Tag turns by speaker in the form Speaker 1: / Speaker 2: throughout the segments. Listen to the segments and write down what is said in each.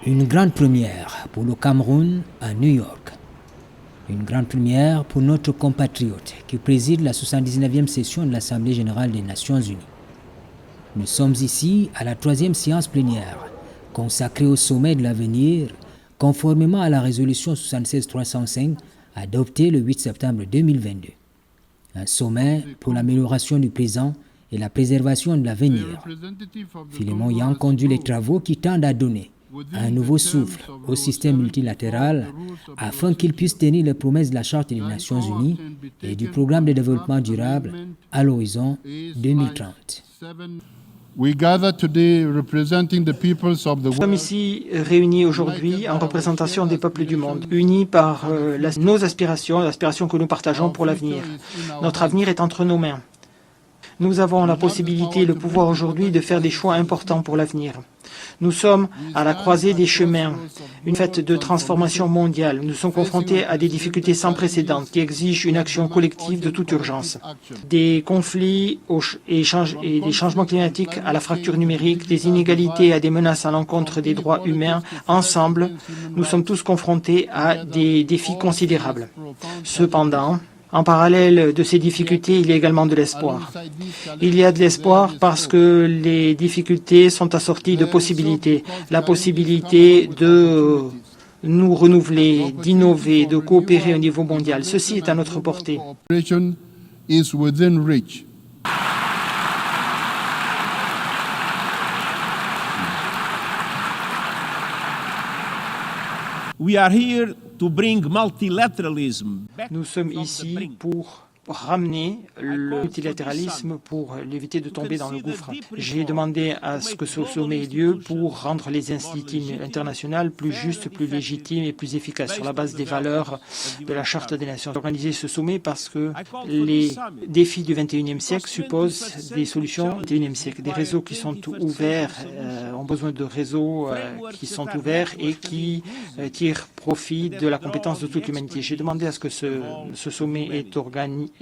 Speaker 1: Une grande première pour le Cameroun à New York. Une grande première pour notre compatriote qui préside la 79e session de l'Assemblée générale des Nations unies. Nous sommes ici à la 3e séance plénière consacrée au sommet de l'avenir, conformément à la résolution 76-305 adoptée le 8 septembre 2022. Un sommet pour l'amélioration du présent et la préservation de l'avenir. Philémon Yang conduit les travaux qui tendent à donner un nouveau souffle au système multilatéral afin qu'il puisse tenir les promesses de la Charte des Nations Unies et du Programme de développement durable à l'horizon 2030.
Speaker 2: Nous
Speaker 3: sommes ici réunis aujourd'hui en représentation des peuples du monde, unis par nos aspirations, l'aspiration que nous partageons pour l'avenir. Notre avenir est entre nos mains. Nous avons la possibilité et le pouvoir aujourd'hui de faire des choix importants pour l'avenir. Nous sommes à la croisée des chemins, une fête de transformation mondiale. Nous sommes confrontés à des difficultés sans précédent qui exigent une action collective de toute urgence. Des conflits et des changements climatiques à la fracture numérique, des inégalités à des menaces à l'encontre des droits humains. Ensemble, nous sommes tous confrontés à des défis considérables. Cependant, en parallèle de ces difficultés, il y a également de l'espoir. Il y a de l'espoir parce que les difficultés sont assorties de possibilités. La possibilité de nous renouveler, d'innover, de coopérer au niveau mondial. Ceci est à notre portée.
Speaker 4: We are here to bring multilateralism back.
Speaker 3: Nous sommes ici pour ramener le multilatéralisme pour l'éviter de tomber dans le gouffre. J'ai demandé à ce que ce sommet ait lieu pour rendre les institutions internationales plus justes, plus légitimes et plus efficaces sur la base des valeurs de la Charte des Nations. J'ai organisé ce sommet parce que les défis du XXIe siècle supposent des solutions du XXIe siècle. Des réseaux qui sont ouverts, ont besoin de réseaux qui sont ouverts et qui tirent profit de la compétence de toute l'humanité. J'ai demandé à ce que ce sommet est organisé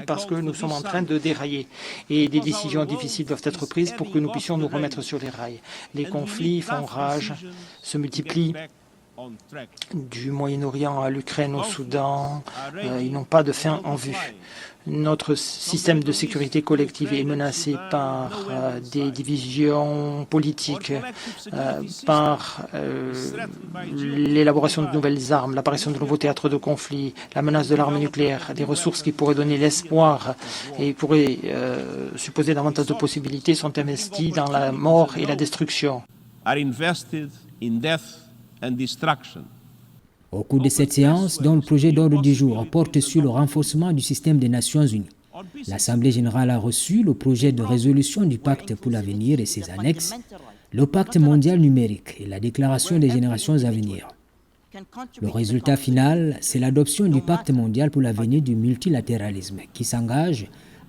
Speaker 3: parce que nous sommes en train de dérailler et des décisions difficiles doivent être prises pour que nous puissions nous remettre sur les rails. Les conflits font rage, se multiplient. Du Moyen-Orient à l'Ukraine, au Soudan, ils n'ont pas de fin en vue. Notre système de sécurité collective est menacé par des divisions politiques, par l'élaboration de nouvelles armes, l'apparition de nouveaux théâtres de conflit, la menace de l'arme nucléaire, des ressources qui pourraient donner l'espoir et pourraient supposer davantage de possibilités sont investies dans la mort et la destruction.
Speaker 4: Are invested in death and destruction.
Speaker 1: Au cours de cette séance, dont le projet d'ordre du jour porte sur le renforcement du système des Nations Unies, l'Assemblée générale a reçu le projet de résolution du Pacte pour l'avenir et ses annexes, le Pacte mondial numérique et la Déclaration des générations à venir. Le résultat final, c'est l'adoption du Pacte mondial pour l'avenir du multilatéralisme qui s'engage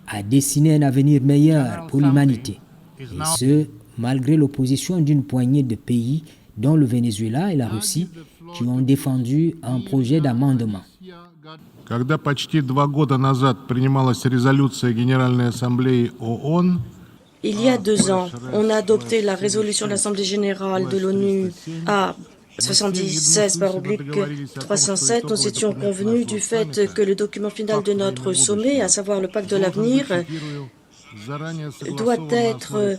Speaker 1: à dessiner un avenir meilleur pour l'humanité, et ce, malgré l'opposition d'une poignée de pays dont le Venezuela et la Russie, qui ont défendu un projet d'amendement.
Speaker 2: Когда почти 2 года назад принималась резолюция Генеральной Ассамблеи ООН,
Speaker 5: il y a 2 ans, on a adopté la résolution de l'Assemblée générale de l'ONU à 76/307. Nous étions convenus du fait que le document final de notre sommet, à savoir le pacte de l'avenir, doit être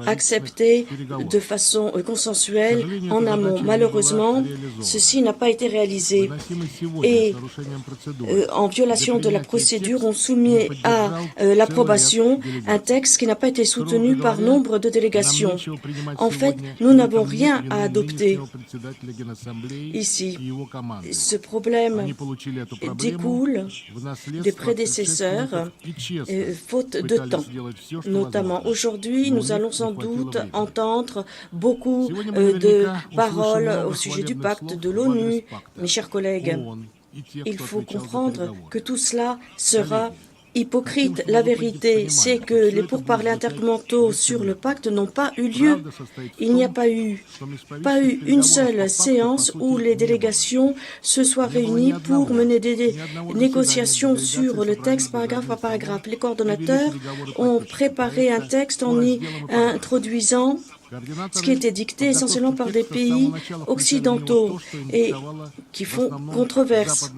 Speaker 5: accepté de façon consensuelle en amont. Malheureusement, ceci n'a pas été réalisé et en violation de la procédure, on soumet à l'approbation un texte qui n'a pas été soutenu par nombre de délégations. En fait, nous n'avons rien à adopter ici. Ce problème découle des prédécesseurs, faute de temps. Notamment aujourd'hui, nous allons sans doute entendre beaucoup de paroles au sujet du pacte de l'ONU. Mes chers collègues, il faut comprendre que tout cela sera hypocrite. La vérité, c'est que les pourparlers intergouvernementaux sur le pacte n'ont pas eu lieu. Il n'y a pas eu une seule séance où les délégations se soient réunies pour mener des négociations sur le texte paragraphe par paragraphe. Les coordonnateurs ont préparé un texte en y introduisant ce qui était dicté essentiellement par des pays occidentaux et qui font controverse.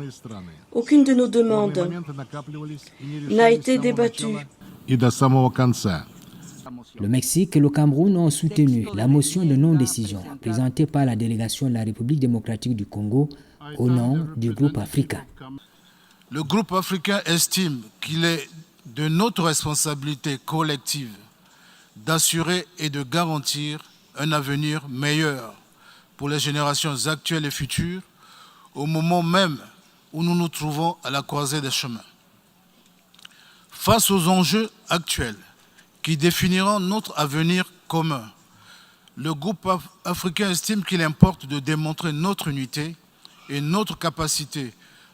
Speaker 5: Aucune de nos demandes n'a été débattue.
Speaker 2: И до самого конца.
Speaker 1: Le Mexique et le Cameroun ont soutenu la motion de non-décision présentée par la délégation de la République démocratique du Congo au nom du groupe africain.
Speaker 6: Le groupe africain estime qu'il est de notre responsabilité collective d'assurer et de garantir un avenir meilleur pour les générations actuelles et futures au moment même où nous nous trouvons à la croisée des chemins. Face aux enjeux actuels qui définiront notre avenir commun, le groupe africain estime qu'il importe de démontrer notre unité et notre capacité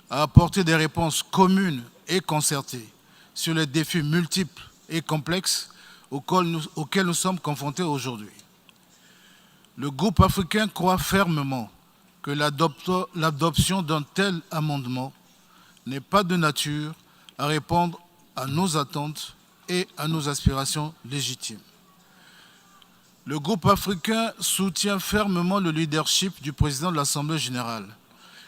Speaker 6: à apporter des réponses communes et concertées sur les défis multiples et complexes auxquels nous sommes confrontés aujourd'hui. Le groupe africain croit fermement que l'adoption d'un tel amendement n'est pas de nature à répondre à nos attentes et à nos aspirations légitimes. Le groupe africain soutient fermement le leadership du président de l'Assemblée générale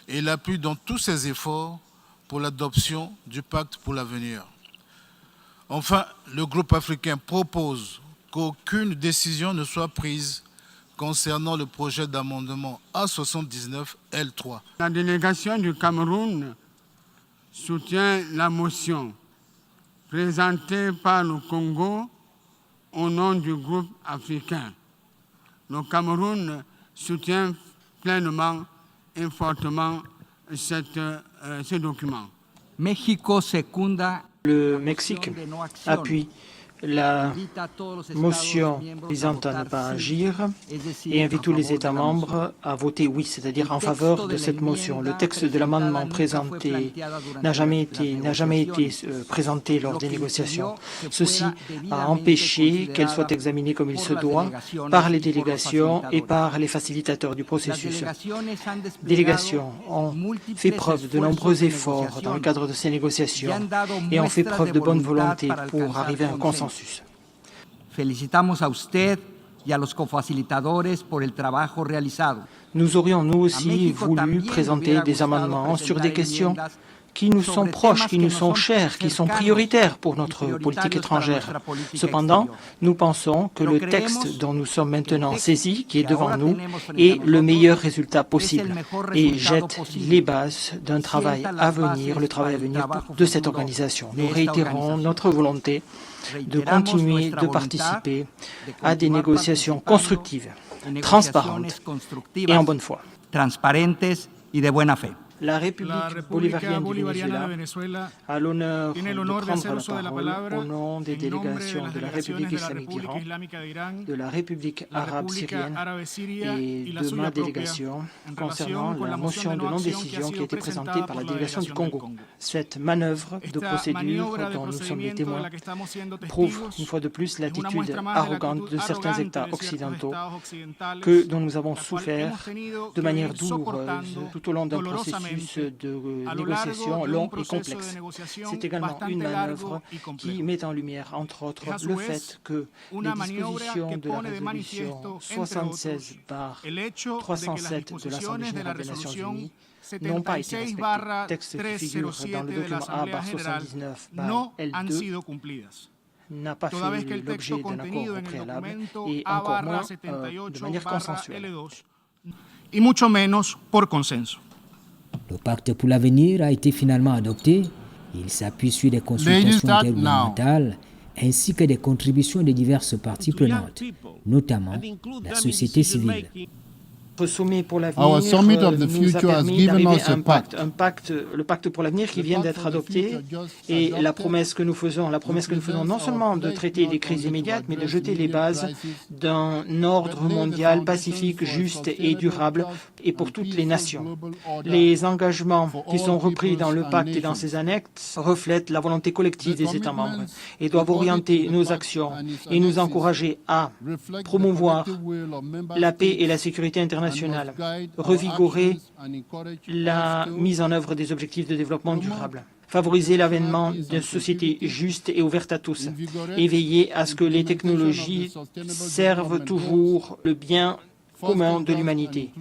Speaker 6: et l'appuie dans tous ses efforts pour l'adoption du pacte pour l'avenir. Enfin, le groupe africain propose qu'aucune décision ne soit prise concernant le projet d'amendement A79L3.
Speaker 7: La délégation du Cameroun soutient la motion présentée par le Congo au nom du groupe africain. Le Cameroun soutient pleinement et fortement ce document.
Speaker 3: Le Mexique appuie la motion visant à ne pas agir et invite tous les États membres à voter oui, c'est-à-dire en faveur de cette motion. Le texte de l'amendement présenté n'a jamais été présenté lors des négociations. Ceci a empêché qu'elle soit examinée comme il se doit par les délégations et par les facilitateurs du processus. Les délégations ont fait preuve de nombreux efforts dans le cadre de ces négociations et ont fait preuve de bonne volonté pour arriver à un consensus.
Speaker 8: Felicitamos a usted y a los cofacilitadores por el trabajo realizado.
Speaker 3: Nous aurions nous aussi voulu présenter des amendements sur des questions qui nous sont proches, qui nous sont chères, qui sont prioritaires pour notre politique étrangère. Cependant, nous pensons que le texte dont nous sommes maintenant saisis, qui est devant nous, est le meilleur résultat possible et jette les bases d'un travail à venir, le travail à venir de cette organisation. Nous réitérons notre volonté de continuer de participer à des négociations constructives, transparentes et en bonne foi.
Speaker 8: Transparentes y de buena fe.
Speaker 3: La République bolivarienne du Venezuela a l'honneur de prendre la parole au nom des délégations de la République islamique d'Iran, de la République arabe syrienne et de ma délégation concernant la motion de non-décision qui a été présentée par la délégation du Congo. Cette manœuvre de procédure dont nous sommes les témoins prouve une fois de plus l'attitude arrogante de certains États occidentaux dont nous avons souffert de manière douloureuse tout au long d'un processus de négociation long et complexe. C'est également une manœuvre qui met en lumière, entre autres, le fait que les dispositions de la résolution 76/307 de l'Assemblée générale des Nations unies n'ont pas été respectées. Texte qui figure dans le document A/79/L2 n'a pas fait l'objet d'un accord au préalable et encore moins de manière consensuelle.
Speaker 9: Y mucho menos por consenso.
Speaker 1: Le pacte pour l'avenir a été finalement adopté. Il s'appuie sur des consultations intergouvernementales ainsi que des contributions de diverses parties prenantes, notamment la société civile.
Speaker 3: Notre sommet pour l'avenir nous a permis d'arriver à un pacte, le pacte pour l'avenir qui vient d'être adopté et la promesse que nous faisons non seulement de traiter des crises immédiates, mais de jeter les bases d'un ordre mondial pacifique, juste et durable et pour toutes les nations. Les engagements qui sont repris dans le pacte et dans ses annexes reflètent la volonté collective des États membres et doivent orienter nos actions et nous encourager à promouvoir la paix et la sécurité internationale, revigorer la mise en œuvre des objectifs de développement durable. favoriser l'avènement d'une société juste et ouverte à tous, et veiller à ce que les technologies servent toujours le bien commun de l'humanité.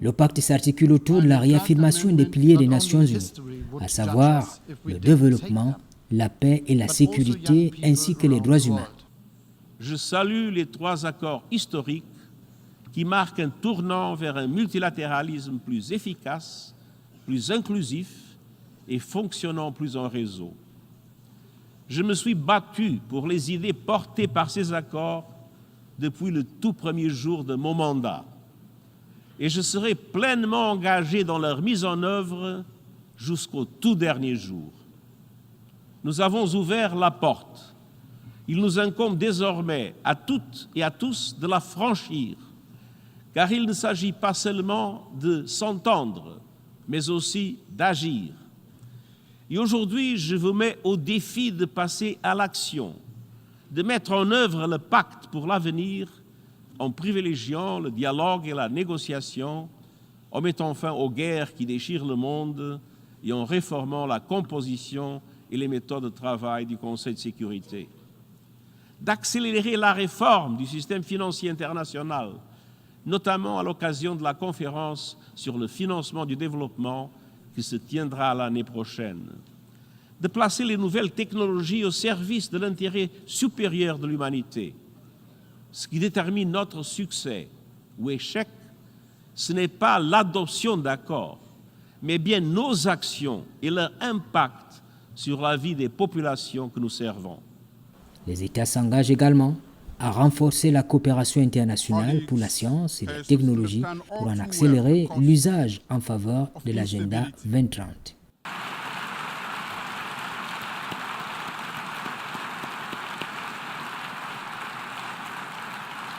Speaker 1: Le pacte s'articule autour de la réaffirmation des piliers des Nations Unies, à savoir le développement, la paix et la sécurité, ainsi que les droits humains.
Speaker 4: Je salue les 3 accords historiques qui marquent un tournant vers un multilatéralisme plus efficace, plus inclusif et fonctionnant plus en réseau. Je me suis battu pour les idées portées par ces accords depuis le tout premier jour de mon mandat. Et je serai pleinement engagé dans leur mise en œuvre jusqu'au tout dernier jour. Nous avons ouvert la porte. Il nous incombe désormais à toutes et à tous de la franchir, car il ne s'agit pas seulement de s'entendre, mais aussi d'agir. Et aujourd'hui, je vous mets au défi de passer à l'action, de mettre en œuvre le pacte pour l'avenir en privilégiant le dialogue et la négociation, en mettant fin aux guerres qui déchirent le monde et en réformant la composition et les méthodes de travail du Conseil de sécurité. D'accélérer la réforme du système financier international, notamment à l'occasion de la conférence sur le financement du développement qui se tiendra l'année prochaine. De placer les nouvelles technologies au service de l'intérêt supérieur de l'humanité. Ce qui détermine notre succès ou échec, ce n'est pas l'adoption d'accords, mais bien nos actions et leur impact sur la vie des populations que nous servons.
Speaker 1: Les États s'engagent également à renforcer la coopération internationale pour la science et la technologie pour en accélérer l'usage en faveur de l'agenda 2030.